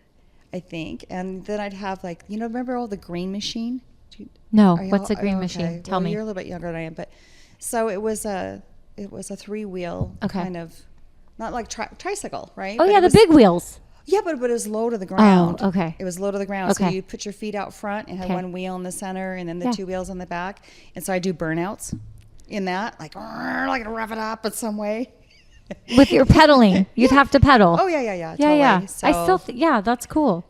Speaker 9: I think. And then I'd have like, remember all the green machine?
Speaker 1: No, what's a green machine? Tell me.
Speaker 9: You're a little bit younger than I am, but so it was a 3-wheel kind of, not like tricycle, right?
Speaker 1: Oh,
Speaker 9: but
Speaker 1: yeah, the big wheels.
Speaker 9: Yeah, but it was low to the ground.
Speaker 1: Oh, okay.
Speaker 9: It was low to the ground. So
Speaker 1: Okay.
Speaker 9: you put your feet out front and had
Speaker 1: Okay.
Speaker 9: one wheel in the center and then the
Speaker 1: Yeah.
Speaker 9: 2 wheels on the back. And so I do burnouts in that, like to rev it up in some way.
Speaker 1: With your pedaling, you'd have to pedal.
Speaker 9: Oh, yeah.
Speaker 1: yeah,
Speaker 9: Totally.
Speaker 1: yeah.
Speaker 9: So,
Speaker 1: I still, that's cool.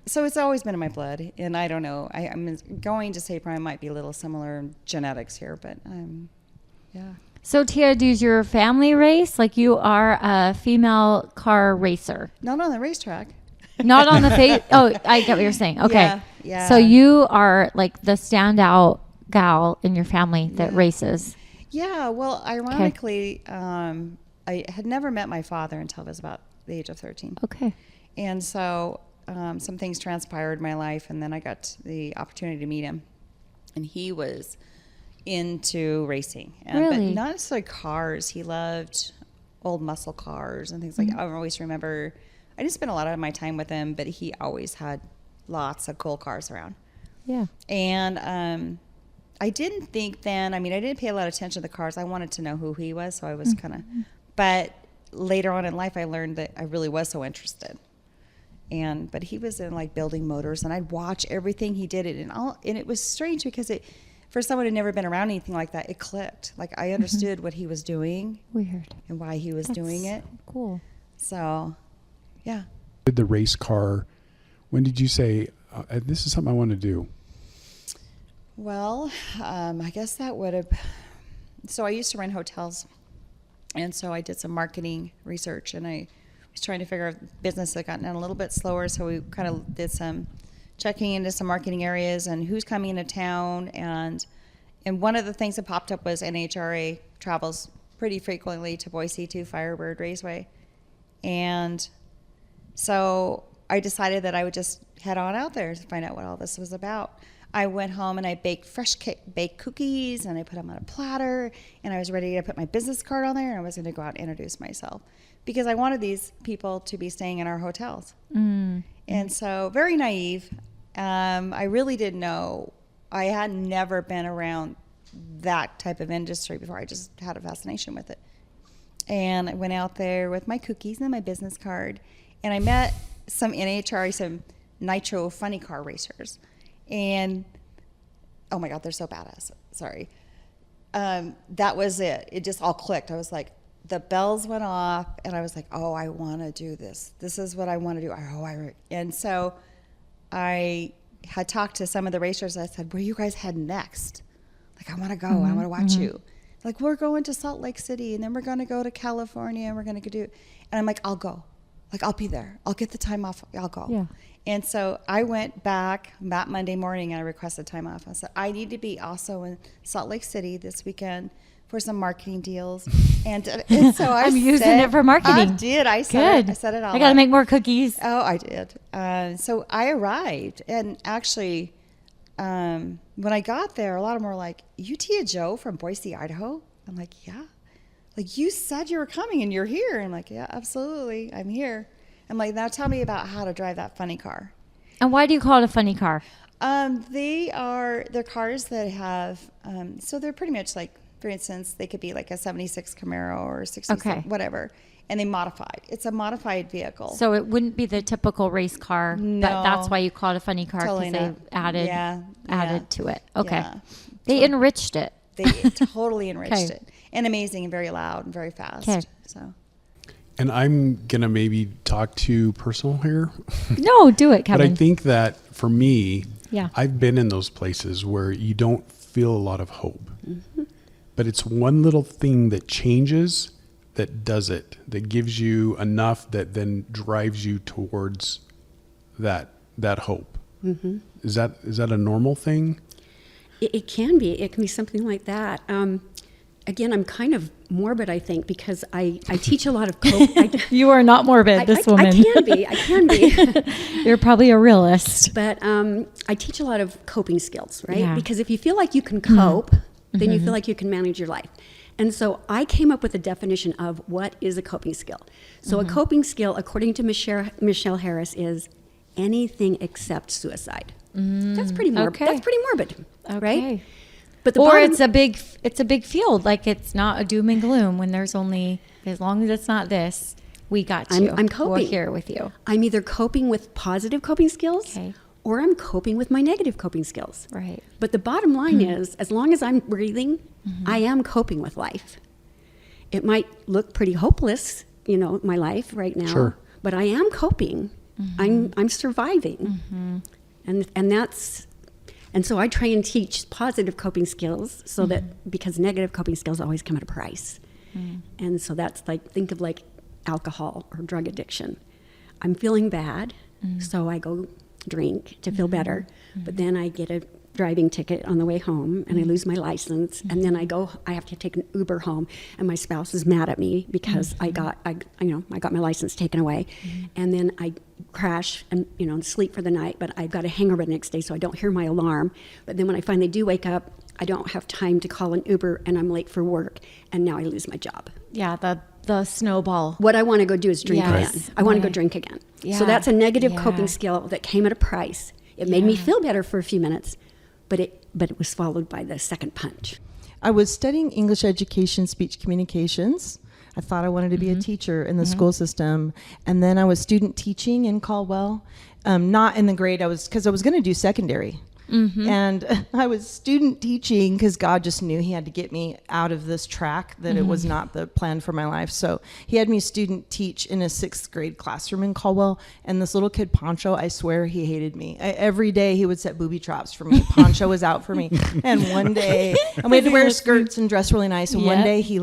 Speaker 9: so it's always been in my blood. And I don't know. I'm going to say probably might be a little similar genetics here, but yeah.
Speaker 1: So, Tia, does your family race? Like you are a female car racer?
Speaker 9: Not on the racetrack.
Speaker 1: Not on the face. Oh, I get what you're saying. Okay.
Speaker 9: Yeah.
Speaker 1: So you are like the standout gal in your family that races.
Speaker 9: Yeah. Well, ironically, I had never met my father until I was about the age of 13.
Speaker 1: Okay.
Speaker 9: And so some things transpired in my life, and then I got the opportunity to meet him. And he was into racing.
Speaker 1: Really?
Speaker 9: But not necessarily cars. He loved old muscle cars and things like that. I always remember, I didn't spend a lot of my time with him, but he always had lots of cool cars around.
Speaker 1: Yeah.
Speaker 9: And I didn't think then, I didn't pay a lot of attention to the cars. I wanted to know who he was, so I was kind of, but later on in life I learned that I really was so interested. But he was in like building motors, and I'd watch everything he did and it was strange because for someone who'd never been around anything like that, it clicked. Like I understood what he was doing.
Speaker 1: Weird.
Speaker 9: And why he was doing it.
Speaker 1: Cool.
Speaker 9: So, yeah.
Speaker 2: Did the race car, when did you say, this is something I want to do?
Speaker 9: Well, I guess that would have, so I used to run hotels. And so I did some marketing research, and I was trying to figure out business that got done a little bit slower. So we kind of did some checking into some marketing areas and who's coming into town. And one of the things that popped up was NHRA travels pretty frequently to Boise to Firebird Raceway. And so I decided that I would just head on out there to find out what all this was about. I went home and I baked baked cookies, and I put them on a platter, and I was ready to put my business card on there, and I was going to go out and introduce myself because I wanted these people to be staying in our hotels. And so very naive. I really didn't know. I had never been around that type of industry before. I just had a fascination with it. And I went out there with my cookies and my business card, and I met some NHRA, some nitro funny car racers. And oh my God, they're so badass. Sorry. That was it. It just all clicked. I was like, the bells went off, and I was like, oh, I want to do this. This is what I want to do. And so I had talked to some of the racers. I said, where are you guys heading next? Like, I want to go. I want to watch you. Like, we're going to Salt Lake City, and then we're going to go to California, and we're going to do. And I'm like, I'll go. Like, I'll be there. I'll get the time off. I'll go. Yeah. And so I went back that Monday morning, and I requested time off. I said, I need to be also in Salt Lake City this weekend for some marketing deals. And so I'm
Speaker 1: using it for marketing.
Speaker 9: I did. I said it all.
Speaker 1: I got to make more cookies.
Speaker 9: Oh, I did. So I arrived, and actually, when I got there, a lot of them were like, "You Tia Joe from Boise, Idaho?" I'm like, "Yeah." Like, you said you were coming, and you're here. I'm like, "Yeah, absolutely, I'm here." I'm like, "Now tell me about how to drive that funny car."
Speaker 1: And why do you call it a funny car?
Speaker 9: They're cars that have, so they're pretty much like, for instance, they could be like a 76 Camaro or 66, whatever, and they modified. It's a modified vehicle.
Speaker 1: So it wouldn't be the typical race car, but that's why you call it a funny car, because
Speaker 9: Totally
Speaker 1: they added to it. Okay.
Speaker 9: Yeah.
Speaker 1: They enriched it.
Speaker 9: They totally enriched it. And amazing and very loud and very fast.
Speaker 1: Okay.
Speaker 9: So.
Speaker 2: And I'm going to maybe talk too personal here.
Speaker 1: No, do it, Kevin.
Speaker 2: But I think that for me,
Speaker 1: Yeah.
Speaker 2: I've been in those places where you don't feel a lot of hope. But it's one little thing that changes that does it, that gives you enough that then drives you towards that hope. Is that a normal thing?
Speaker 10: It can be. It can be something like that. Again, I'm kind of morbid, I think, because I teach a lot of
Speaker 1: You are not morbid, this woman.
Speaker 10: I can be.
Speaker 1: You're probably a realist.
Speaker 10: But I teach a lot of coping skills, right?
Speaker 1: Yeah.
Speaker 10: Because if you feel like you can cope, then you feel like you can manage your life. And so I came up with a definition of what is a coping skill. So a coping skill, according to Michele Harris, is anything except suicide. That's pretty morbid.
Speaker 1: Okay.
Speaker 10: That's pretty morbid, right?
Speaker 1: But it's a big field. Like, it's not a doom and gloom when there's only, as long as it's not this, we got you.
Speaker 10: I'm coping.
Speaker 1: We're here with you.
Speaker 10: I'm either coping with positive coping skills, or I'm coping with my negative coping skills.
Speaker 1: Right.
Speaker 10: But the bottom line is, as long as I'm breathing, I am coping with life. It might look pretty hopeless, my life right now, but I am coping. I'm surviving. And so I try and teach positive coping skills so that, because negative coping skills always come at a price. And so that's like, think of like alcohol or drug addiction. I'm feeling bad, so I go drink to feel better, but then I get a driving ticket on the way home, and I lose my license, and then I have to take an Uber home, and my spouse is mad at me because I got my license taken away, and then I crash and sleep for the night, but I've got a hangover the next day, so I don't hear my alarm. But then when I finally do wake up, I don't have time to call an Uber, and I'm late for work, and now I lose my job.
Speaker 1: Yeah, the snowball.
Speaker 10: What I want to go do is drink again. I want to go drink again.
Speaker 1: Yeah.
Speaker 10: So that's a negative coping skill that came at a price. It made me feel better for a few minutes, but it was followed by the second punch.
Speaker 11: I was studying English education, speech communications. I thought I wanted to be a teacher in the school system. And then I was student teaching in Caldwell, not in the grade because I was going to do secondary. And I was student teaching because God just knew he had to get me out of this track, that it was not the plan for my life. So he had me student teach in a 6th grade classroom in Caldwell. And this little kid, Poncho, I swear he hated me. Every day he would set booby traps for me. Poncho was out for me. And one day, and we had to wear skirts and dress really nice. And one day he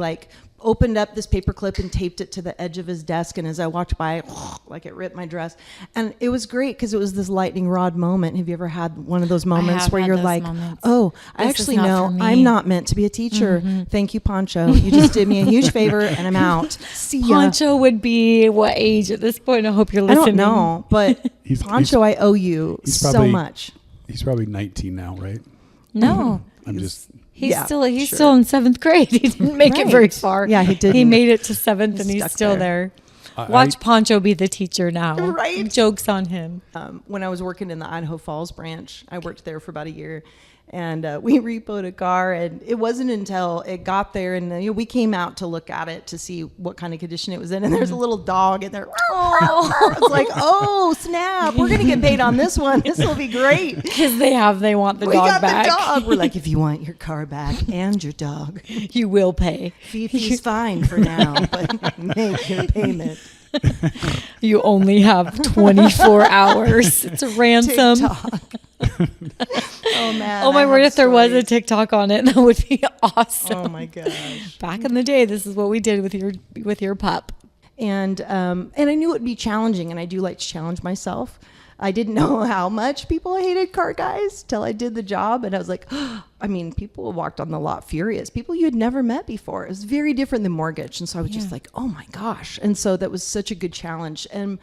Speaker 11: opened up this paper clip and taped it to the edge of his desk. And as I walked by, like it ripped my dress. And it was great because it was this lightning rod moment. Have you ever had one of those moments where you're like, oh, I actually know I'm not meant to be a teacher. Thank you, Poncho. You just did me a huge favor and I'm out. See ya.
Speaker 1: Poncho would be what age at this point? I hope you're listening.
Speaker 11: I don't know, but Poncho, I owe you so much.
Speaker 2: He's probably 19 now, right?
Speaker 1: No.
Speaker 2: I'm just...
Speaker 1: He's still in 7th grade. He didn't make it very far.
Speaker 11: Yeah, he did.
Speaker 1: He made it to 7th and he's still there. Watch Poncho be the teacher now.
Speaker 11: Right.
Speaker 1: Joke's on him.
Speaker 11: When I was working in the Idaho Falls branch, I worked there for about a year. And we repoed a car, and it wasn't until it got there, and we came out to look at it to see what kind of condition it was in. And there's a little dog in there. It's like, oh snap! We're gonna get paid on this one. This will be great
Speaker 1: because they want the dog back.
Speaker 11: The dog. We're like, if you want your car back and your dog,
Speaker 1: you will pay.
Speaker 11: Fifi's fine for now, but make your payment.
Speaker 1: You only have 24 hours. It's a ransom.
Speaker 11: Oh man!
Speaker 1: Oh my word! If there was a TikTok on it, that would be awesome.
Speaker 11: Oh my gosh!
Speaker 1: Back in the day, this is what we did with your pup.
Speaker 11: And I knew it would be challenging, and I do like to challenge myself. I didn't know how much people hated car guys till I did the job, and I was like, I mean, people walked on the lot furious. People you had never met before. It was very different than mortgage, and so I was just like, oh my gosh! And so that was such a good challenge, and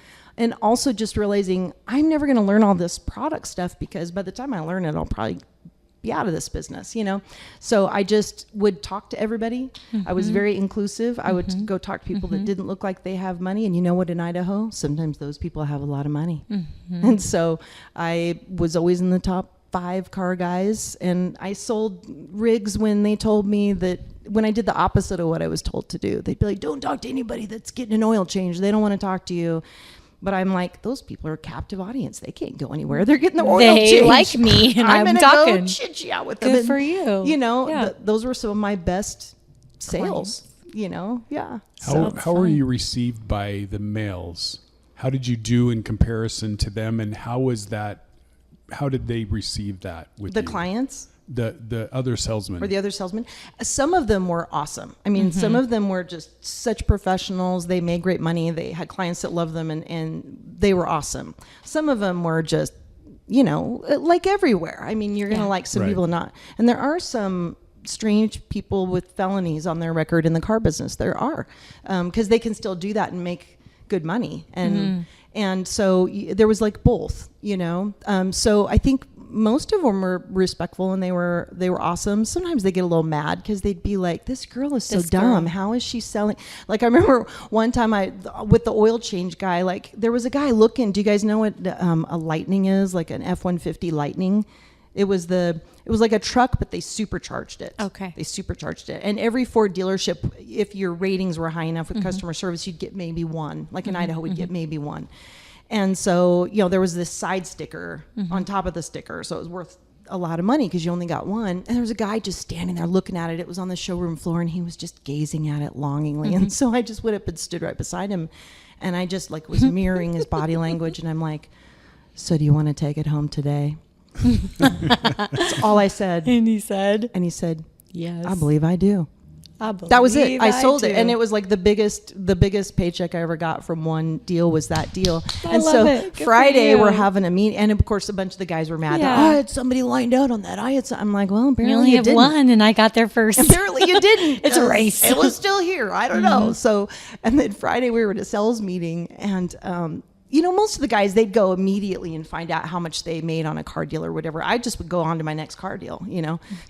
Speaker 11: also just realizing I'm never going to learn all this product stuff because by the time I learn it, I'll probably be out of this business, So I just would talk to everybody. I was very inclusive. I would go talk to people that didn't look like they have money. And you know what, in Idaho, sometimes those people have a lot of money. And so I was always in the top 5 car guys. And I sold rigs when they told me that when I did the opposite of what I was told to do. They'd be like, don't talk to anybody that's getting an oil change. They don't want to talk to you. But I'm like, those people are a captive audience. They can't go anywhere. They're getting the oil change.
Speaker 1: They like me, and I'm talking.
Speaker 11: Go chit-chat with them.
Speaker 1: Good for you.
Speaker 11: Those were some of my best sales. Yeah.
Speaker 2: How were you received by the males? How did you do in comparison to them, and how was that? How did they receive that with
Speaker 11: the
Speaker 2: you?
Speaker 11: clients?
Speaker 2: The other salesmen.
Speaker 11: Or the other salesmen. Some of them were awesome. I mean, some of them were just such professionals. They made great money. They had clients that loved them, and they were awesome. Some of them were just, like everywhere. I mean, you're going to like some people not. And there are some strange people with felonies on their record in the car business. There are. Because they can still do that and make good money. And so there was like both, So I think most of them were respectful and they were awesome. Sometimes they get a little mad because they'd be like, this girl is so dumb. How is she selling? Like I remember one time with the oil change guy, like there was a guy looking, do you guys know what a Lightning is? Like an F-150 Lightning. It was like a truck, but they supercharged it. Okay. They supercharged it. And every Ford dealership, if your ratings were high enough with customer service, you'd get maybe one. Like in Idaho, we'd get maybe one. And so, there was this side sticker on top of the sticker. So it was worth a lot of money because you only got one. And there was a guy just standing there looking at it. It was on the showroom floor and he was just gazing at it longingly. And so I just went up and stood right beside him. And I just was mirroring his body language. And I'm like, so do you want to take it home today? That's all I said.
Speaker 1: And he said,
Speaker 11: yes, I believe I do. That was it. I sold it, and it was like the biggest paycheck I ever got from one deal was that deal. And so Friday we're having a meeting, and of course a bunch of the guys were mad. Yeah. I had somebody lined out on that. I'm like, well, apparently you
Speaker 1: only have
Speaker 11: didn't.
Speaker 1: one, and I got there first.
Speaker 11: Apparently you didn't.
Speaker 1: It's a race.
Speaker 11: It was still here. I don't know. So, and then Friday we were at a sales meeting, and most of the guys, they'd go immediately and find out how much they made on a car deal or whatever. I just would go on to my next car deal,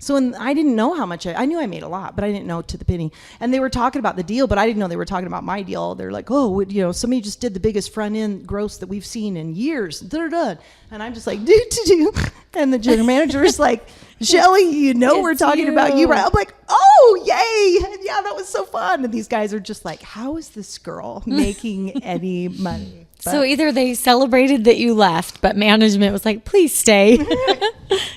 Speaker 11: So I didn't know how much. I knew I made a lot, but I didn't know to the penny. And they were talking about the deal, but I didn't know they were talking about my deal. They're like, oh, somebody just did the biggest front end gross that we've seen in years. Da-da-da. And I'm just like, do. And the general manager is like, Sheli, we're talking about you, right? I'm like, oh, yay. Yeah, that was so fun. And these guys are just like, how is this girl making any money?
Speaker 1: So either they celebrated that you left, but management was like, please stay.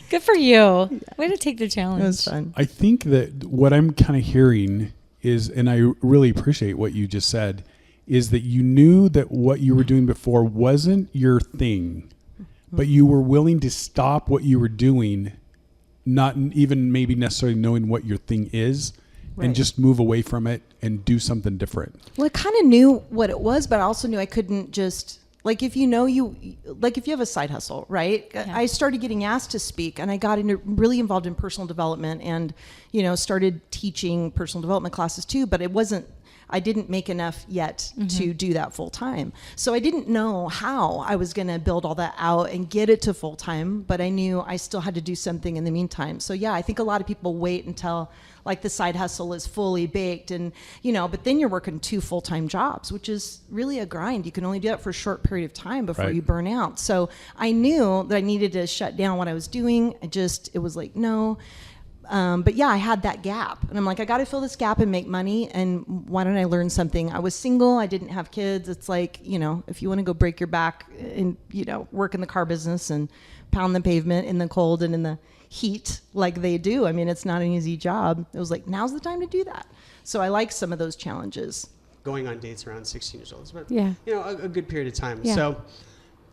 Speaker 1: Good for you. Yeah. Way to take the challenge.
Speaker 11: It was fun.
Speaker 2: I think that what I'm kind of hearing is, and I really appreciate what you just said, is that you knew that what you were doing before wasn't your thing, but you were willing to stop what you were doing, not even maybe necessarily knowing what your thing is, and just move away from it and do something different.
Speaker 11: Well, I kind of knew what it was, but I also knew I couldn't just, like, if you have a side hustle, right? Yeah. I started getting asked to speak, and I got really involved in personal development and, started teaching personal development classes too, but I didn't make enough yet to do that full time. So I didn't know how I was going to build all that out and get it to full time, but I knew I still had to do something in the meantime. So yeah, I think a lot of people wait until like the side hustle is fully baked and, but then you're working 2 full-time jobs, which is really a grind. You can only do that for a short period of time before you burn out. So I knew that I needed to shut down what I was doing. It was like, no. But yeah, I had that gap and I'm like, I got to fill this gap and make money. And why don't I learn something? I was single. I didn't have kids. It's like, if you want to go break your back and, work in the car business and pound the pavement in the cold and in the heat like they do. I mean, it's not an easy job. It was like, now's the time to do that. So I like some of those challenges.
Speaker 12: Going on dates around 16 years old. But, a good period of time. Yeah. So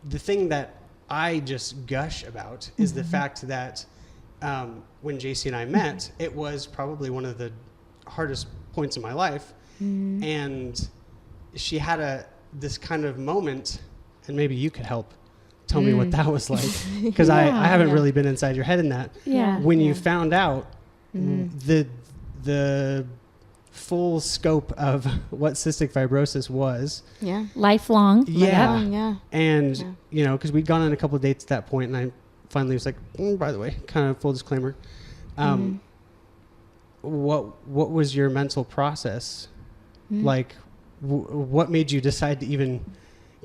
Speaker 12: the thing that I just gush about is the fact that when Jaycie and I met, it was probably one of the hardest points in my life. And she had this kind of moment, and maybe you could help tell me what that was like, because I haven't really been inside your head in that. Yeah. When you found out the full scope of what cystic fibrosis was.
Speaker 1: Yeah. Lifelong.
Speaker 12: Yeah.
Speaker 10: Yeah.
Speaker 12: And, because we'd gone on a couple of dates at that point, and I finally was like, by the way, kind of full disclaimer. What was your mental process? Like, what made you decide to even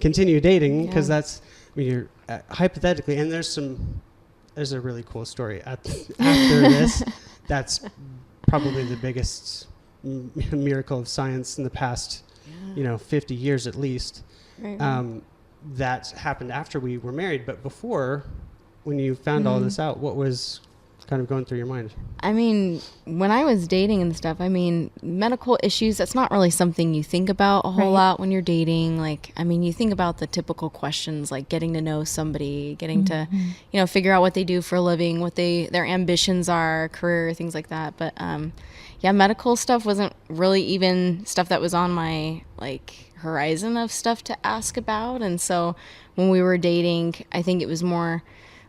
Speaker 12: continue dating? Because that's, you're hypothetically, and there's a really cool story after this. That's probably the biggest miracle of science in the past, 50 years at least. Right. That happened after we were married, but before, when you found all this out, what was kind of going through your mind?
Speaker 13: I mean, when I was dating and stuff, medical issues, that's not really something you think about a whole lot when you're dating. Like, you think about the typical questions, like getting to know somebody, getting to, figure out what they do for a living, what their ambitions are, career, things like that. But, medical stuff wasn't really even stuff that was on my, horizon of stuff to ask about. And so when we were dating, I think it was more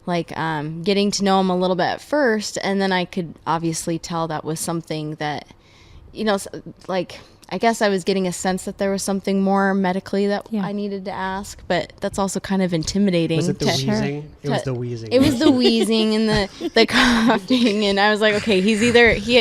Speaker 13: getting to know him a little bit at first, and then I could obviously tell that was something that, I guess I was getting a sense that there was something more medically that I needed to ask, but that's also kind of intimidating.
Speaker 12: Was it the wheezing? It was the wheezing.
Speaker 13: It was the wheezing and the coughing, and I was like, okay, he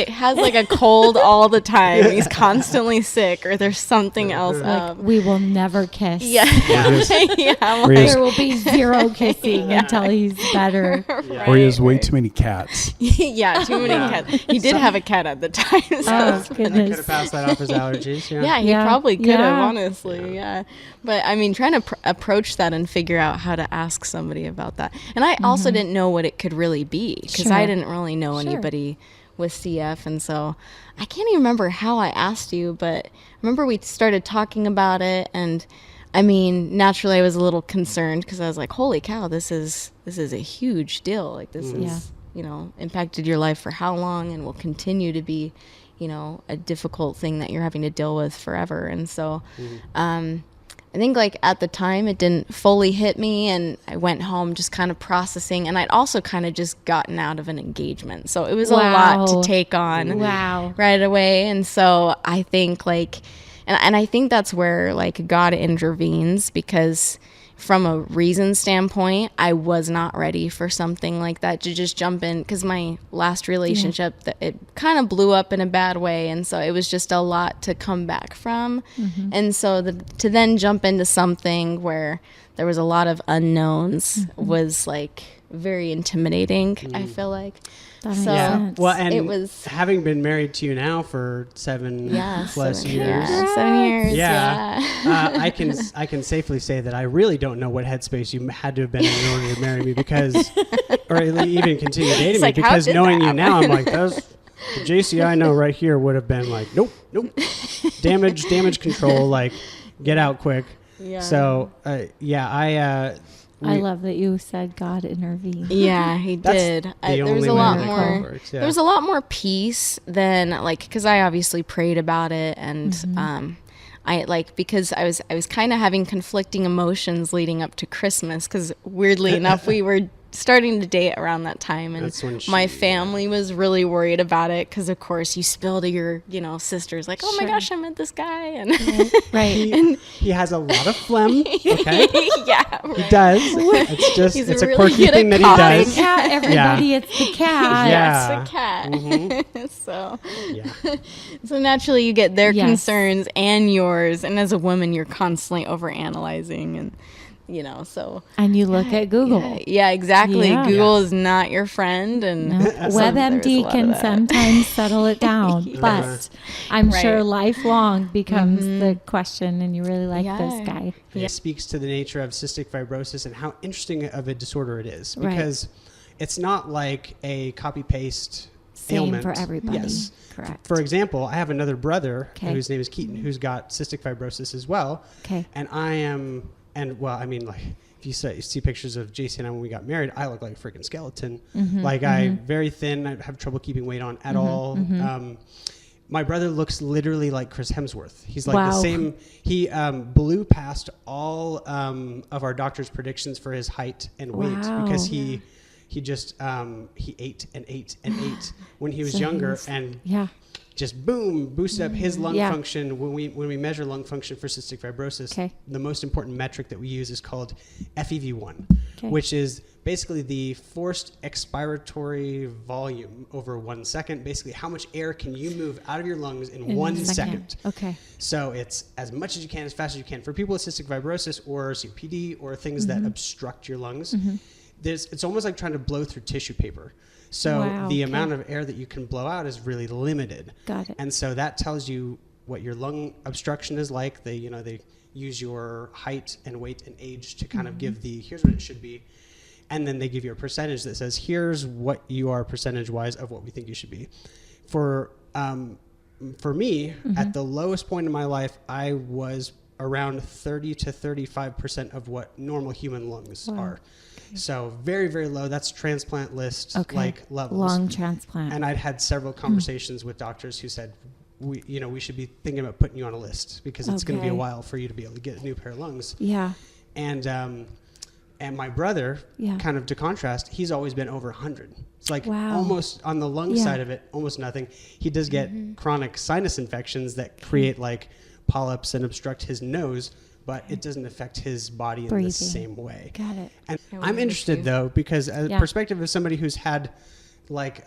Speaker 13: has a cold all the time, he's constantly sick, or there's something else up.
Speaker 1: We will never kiss.
Speaker 13: Yeah.
Speaker 1: There will be zero kissing until he's better.
Speaker 2: Right. Or he has way too many cats.
Speaker 13: Yeah, too many cats. He did have a cat at the time. So
Speaker 1: goodness.
Speaker 12: Could have passed that off as allergies.
Speaker 13: Yeah, he probably could have, honestly. Yeah. But trying to approach that and figure out how to ask somebody about that. And I also didn't know what it could really be, because I didn't really know anybody with CF. And so I can't even remember how I asked you, but I remember we started talking about it. And naturally I was a little concerned, because I was like, holy cow, this is a huge deal. Like, this is, impacted your life for how long and will continue to be, a difficult thing that you're having to deal with forever. And so I think at the time it didn't fully hit me, and I went home just kind of processing, and I'd also kind of just gotten out of an engagement. So it was a lot to take on right away. And so I think and I think that's where God intervenes, because from a reason standpoint, I was not ready for something like that, to just jump in, because my last relationship, it kind of blew up in a bad way, and so it was just a lot to come back from. And so to then jump into something where there was a lot of unknowns was very intimidating, I feel like.
Speaker 12: Well, and it was, having been married to you now for 7 plus years.
Speaker 13: 7 years.
Speaker 12: I can safely say that I really don't know what headspace you had to have been in order to marry me, because, or even continue dating me, because knowing you now, I'm like, the Jaycie I know right here would have been like, nope, damage control, get out quick. Yeah. So,
Speaker 1: I love that you said God intervened.
Speaker 13: Yeah, he did. There was a lot more.
Speaker 12: Works, yeah.
Speaker 13: There was a lot more peace than like, because I obviously prayed about it, and I like, because I was kind of having conflicting emotions leading up to Christmas, because weirdly enough we were starting to date around that time, and my family was really worried about it, because of course you spill to your sisters like, oh my gosh, I met this guy, and
Speaker 11: Right.
Speaker 12: He has a lot of phlegm. Okay.
Speaker 13: Yeah,
Speaker 12: He does. It's just
Speaker 13: He's
Speaker 12: it's a
Speaker 13: really
Speaker 12: quirky
Speaker 13: good
Speaker 12: thing
Speaker 13: at
Speaker 12: that he
Speaker 13: coughing.
Speaker 12: does.
Speaker 1: Cat, everybody, it's the cat.
Speaker 12: Yeah.
Speaker 13: It's the cat.
Speaker 12: Mm-hmm.
Speaker 13: So
Speaker 12: Yeah.
Speaker 13: so naturally you get their
Speaker 1: Yes.
Speaker 13: concerns and yours, and as a woman you're constantly overanalyzing, and so
Speaker 1: And you look at Google.
Speaker 13: yeah, exactly.
Speaker 1: Yeah.
Speaker 13: Google is not your friend, and
Speaker 1: No.
Speaker 13: so there was a
Speaker 1: WebMD
Speaker 13: lot
Speaker 1: can
Speaker 13: of that.
Speaker 1: sometimes settle it down, but I'm sure
Speaker 13: Right.
Speaker 1: lifelong becomes the question, and you really like this
Speaker 13: Yeah.
Speaker 1: guy.
Speaker 12: It speaks to the nature of cystic fibrosis and how interesting of a disorder it is,
Speaker 1: Right.
Speaker 12: because it's not like a copy paste
Speaker 1: Same
Speaker 12: ailment.
Speaker 1: for everybody.
Speaker 12: Yes.
Speaker 1: Correct.
Speaker 12: For example, I have another brother
Speaker 1: Okay.
Speaker 12: whose name is Keaton, who's got cystic fibrosis as well.
Speaker 1: Okay.
Speaker 12: And I am, I mean, like, if you see pictures of Jaycie and I when we got married, I look like a freaking skeleton. Like, I'm very thin. I have trouble keeping weight on at all. My brother looks literally like Chris Hemsworth. He's like the
Speaker 1: Wow.
Speaker 12: same. He blew past all of our doctor's predictions for his height and weight
Speaker 1: Wow.
Speaker 12: because he just he ate and ate and ate when he was
Speaker 1: So
Speaker 12: younger,
Speaker 1: he's-
Speaker 12: and
Speaker 1: Yeah.
Speaker 12: just boom, boosted up his lung
Speaker 1: Yeah.
Speaker 12: function. When we measure lung function for cystic fibrosis,
Speaker 1: Okay.
Speaker 12: the most important metric that we use is called FEV1,
Speaker 1: Okay.
Speaker 12: which is basically the forced expiratory volume over 1 second. Basically, how much air can you move out of your lungs in 1 second?
Speaker 1: Okay.
Speaker 12: So it's as much as you can, as fast as you can. For people with cystic fibrosis or COPD or things that obstruct your lungs, it's almost like trying to blow through tissue paper. So
Speaker 1: Wow,
Speaker 12: the
Speaker 1: okay.
Speaker 12: amount of air that you can blow out is really limited.
Speaker 1: Got it.
Speaker 12: And so that tells you what your lung obstruction is like. They use your height and weight and age to kind of give here's what it should be. And then they give you a percentage that says, here's what you are percentage-wise of what we think you should be. For me, at the lowest point in my life, I was around 30 to 35% of what normal human lungs are. So very, very low. That's transplant list like levels.
Speaker 1: Lung transplant.
Speaker 12: And I'd had several conversations with doctors who said, we should be thinking about putting you on a list because it's going to be a
Speaker 1: Okay.
Speaker 12: while for you to be able to get a new pair of lungs.
Speaker 1: Yeah.
Speaker 12: And my brother,
Speaker 1: Yeah.
Speaker 12: kind of to contrast, he's always been over 100. It's like
Speaker 1: Wow.
Speaker 12: almost on the lung
Speaker 1: Yeah.
Speaker 12: side of it, almost nothing. He does get chronic sinus infections that create like polyps and obstruct his nose, but it doesn't affect his body in
Speaker 1: Breathing.
Speaker 12: the same way.
Speaker 1: Got it.
Speaker 12: And
Speaker 13: Yeah,
Speaker 12: I'm
Speaker 13: we
Speaker 12: interested
Speaker 13: do.
Speaker 12: though, because as a
Speaker 1: Yeah.
Speaker 12: perspective of somebody who's had like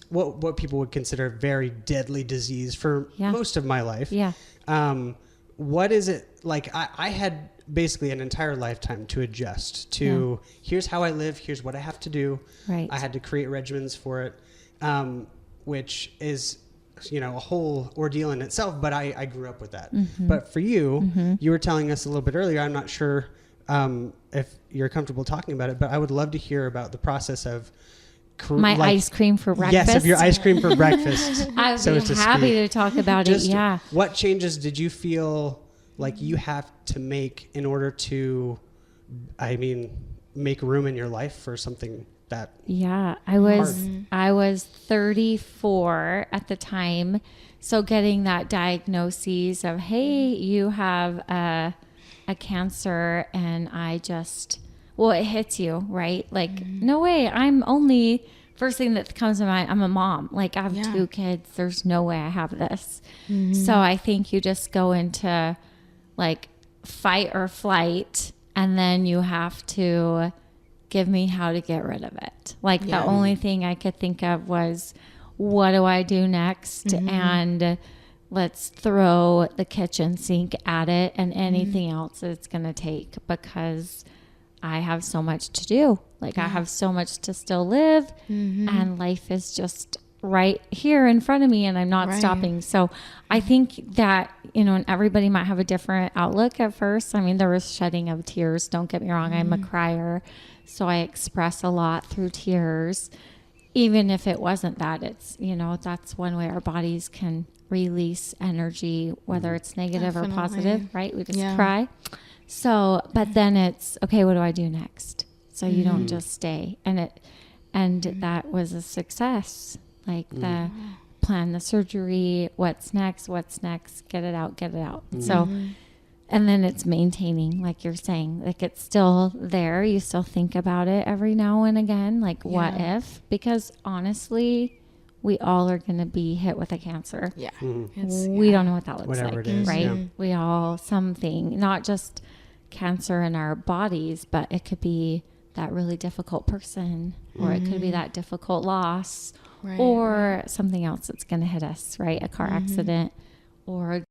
Speaker 12: what people would consider very deadly disease for
Speaker 1: Yeah.
Speaker 12: most of my life.
Speaker 1: Yeah.
Speaker 12: What is it like? I had basically an entire lifetime to adjust to. Here's how I live. Here's what I have to do.
Speaker 1: Right.
Speaker 12: I had to create regimens for it, which is a whole ordeal in itself. But I grew up with that. But for you, you were telling us a little bit earlier. I'm not sure if you're comfortable talking about it, but I would love to hear about the process of
Speaker 1: My ice cream for breakfast.
Speaker 12: Yes, of your ice cream for breakfast.
Speaker 1: I would
Speaker 12: so
Speaker 1: be
Speaker 12: to
Speaker 1: happy
Speaker 12: speak.
Speaker 1: to talk about
Speaker 12: Just
Speaker 1: it. Yeah.
Speaker 12: What changes did you feel like you have to make in order to, make room in your life for something that?
Speaker 1: Yeah, I was 34 at the time. So getting that diagnosis of, hey, you have a cancer, and it hits you, right? Like, no way, first thing that comes to mind, I'm a mom. Like, I have 2 kids. There's no way I have this. So I think you just go into like fight or flight, and then you have to give me how to get rid of it. Like the only thing I could think of was, what do I do next? And let's throw the kitchen sink at it and anything else it's going to take, because I have so much to do. Like I have so much to still live, and life is just right here in front of me, and I'm not stopping. So I think that, and everybody might have a different outlook at first. I mean, there was shedding of tears. Don't get me wrong. I'm a crier. So I express a lot through tears. Even if it wasn't that, it's, that's one way our bodies can release energy, whether it's negative or
Speaker 13: Definitely.
Speaker 1: positive, right? We just
Speaker 13: Yeah.
Speaker 1: cry. So, but then it's, okay, what do I do next? So you don't just stay. And that was a success. Like the plan the surgery, what's next, get it out. So, and then it's maintaining, like you're saying, like it's still there. You still think about it every now and again, like what if? Because honestly, we all are going to be hit with a cancer.
Speaker 13: Yeah.
Speaker 1: We don't know what that looks
Speaker 12: Whatever
Speaker 1: like,
Speaker 12: it is,
Speaker 1: right?
Speaker 12: yeah.
Speaker 1: We all something, not just cancer in our bodies, but it could be that really difficult person, or it could be that difficult loss,
Speaker 13: Right,
Speaker 1: or something else that's going to hit us, right? A car accident, or